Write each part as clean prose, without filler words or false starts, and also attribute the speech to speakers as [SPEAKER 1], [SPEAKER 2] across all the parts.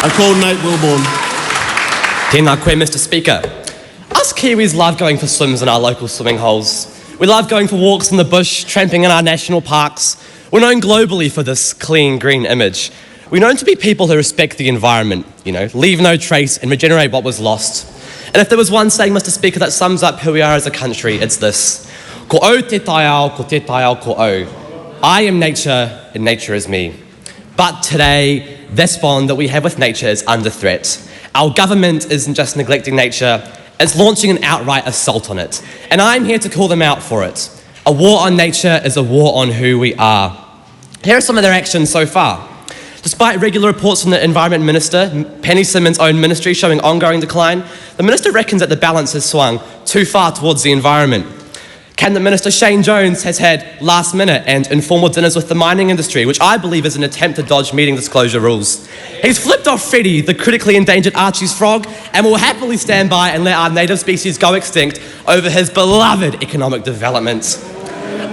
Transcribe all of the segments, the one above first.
[SPEAKER 1] I call Nate Wilbourne.
[SPEAKER 2] Tēnā koe, Mr. Speaker. Us Kiwis love going for swims in our local swimming holes. We love going for walks in the bush, tramping in our national parks. We're known globally for this clean, green image. We're known to be people who respect the environment, leave no trace and regenerate what was lost. And if there was one saying, Mr. Speaker, that sums up who we are as a country, it's this. Ko au te tai ao, ko te tai ao ko au. I am nature and nature is me. But today, this bond that we have with nature is under threat. Our government isn't just neglecting nature, it's launching an outright assault on it. And I'm here to call them out for it. A war on nature is a war on who we are. Here are some of their actions so far. Despite regular reports from the Environment Minister, Penny Simmonds' own ministry showing ongoing decline, the Minister reckons that the balance has swung too far towards the environment. Cabinet Minister Shane Jones has had last-minute and informal dinners with the mining industry, which I believe is an attempt to dodge meeting disclosure rules. He's flipped off Freddie, the critically endangered Archie's frog, and will happily stand by and let our native species go extinct over his beloved economic development.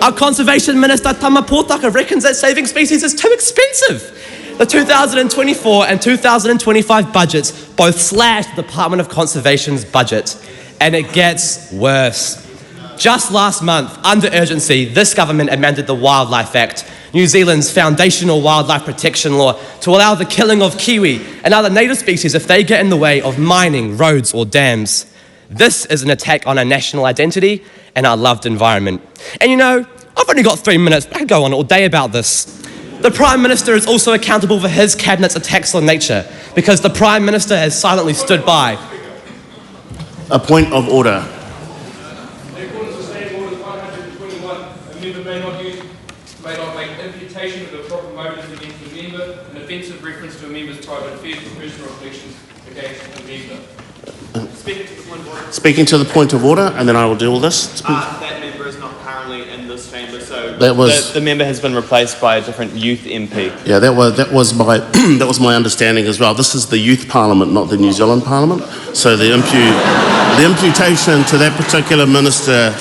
[SPEAKER 2] Our Conservation Minister Tama Pōtaka reckons that saving species is too expensive. The 2024 and 2025 budgets both slashed the Department of Conservation's budget, and it gets worse. Just last month, under urgency, this government amended the Wildlife Act, New Zealand's foundational wildlife protection law, to allow the killing of kiwi and other native species if they get in the way of mining, roads or dams. This is an attack on our national identity and our loved environment. And I've only got 3 minutes, but I could go on all day about this. The Prime Minister is also accountable for his cabinet's attacks on nature because the Prime Minister has silently stood by.
[SPEAKER 1] A point of order.
[SPEAKER 3] May not make imputation of the proper motives against the member, an offensive reference to a member's private affairs or personal reflections against the member. Speaking to the point of order.
[SPEAKER 1] Speaking to the point of order, and then I will deal with this.
[SPEAKER 4] That member is not currently in this chamber, so
[SPEAKER 1] the
[SPEAKER 4] member has been replaced by a different youth MP.
[SPEAKER 1] Yeah, that was my that was my understanding as well. This is the Youth Parliament, not the New Zealand Parliament. So the imputation to that particular minister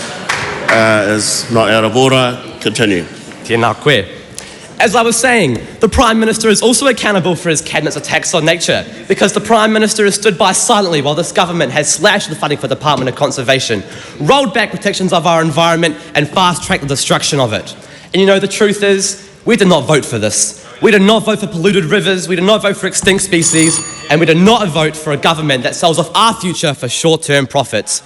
[SPEAKER 1] is not out of order. Continue.
[SPEAKER 2] Tēnā koe. As I was saying, the Prime Minister is also accountable for his cabinet's attacks on nature because the Prime Minister has stood by silently while this government has slashed the funding for the Department of Conservation, rolled back protections of our environment and fast-tracked the destruction of it. And the truth is, we did not vote for this. We did not vote for polluted rivers, we did not vote for extinct species, and we did not vote for a government that sells off our future for short-term profits.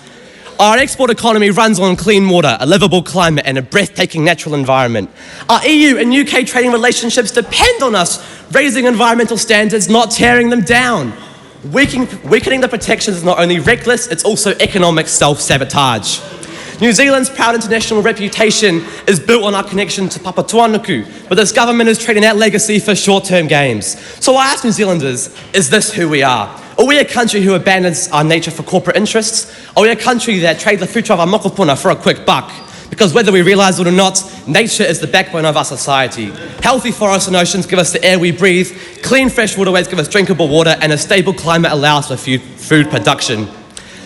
[SPEAKER 2] Our export economy runs on clean water, a livable climate and a breathtaking natural environment. Our EU and UK trading relationships depend on us raising environmental standards, not tearing them down. Weakening the protections is not only reckless, it's also economic self-sabotage. New Zealand's proud international reputation is built on our connection to Papatuanuku, but this government is trading that legacy for short-term gains. So I ask New Zealanders, is this who we are? Are we a country who abandons our nature for corporate interests? Are we a country that trades the future of our mokopuna for a quick buck? Because whether we realise it or not, nature is the backbone of our society. Healthy forests and oceans give us the air we breathe, clean fresh waterways give us drinkable water, and a stable climate allows for food production.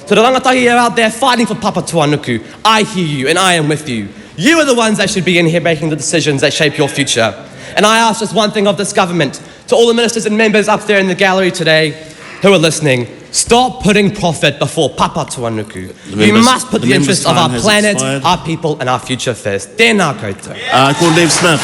[SPEAKER 2] To the rangatahi out there fighting for Papatuanuku, I hear you and I am with you. You are the ones that should be in here making the decisions that shape your future. And I ask just one thing of this government, to all the ministers and members up there in the gallery today who are listening, stop putting profit before Papatuanuku. You must put the interests of our planet, our people and our future first. Tēnā koutou.
[SPEAKER 1] Call Dave Smith.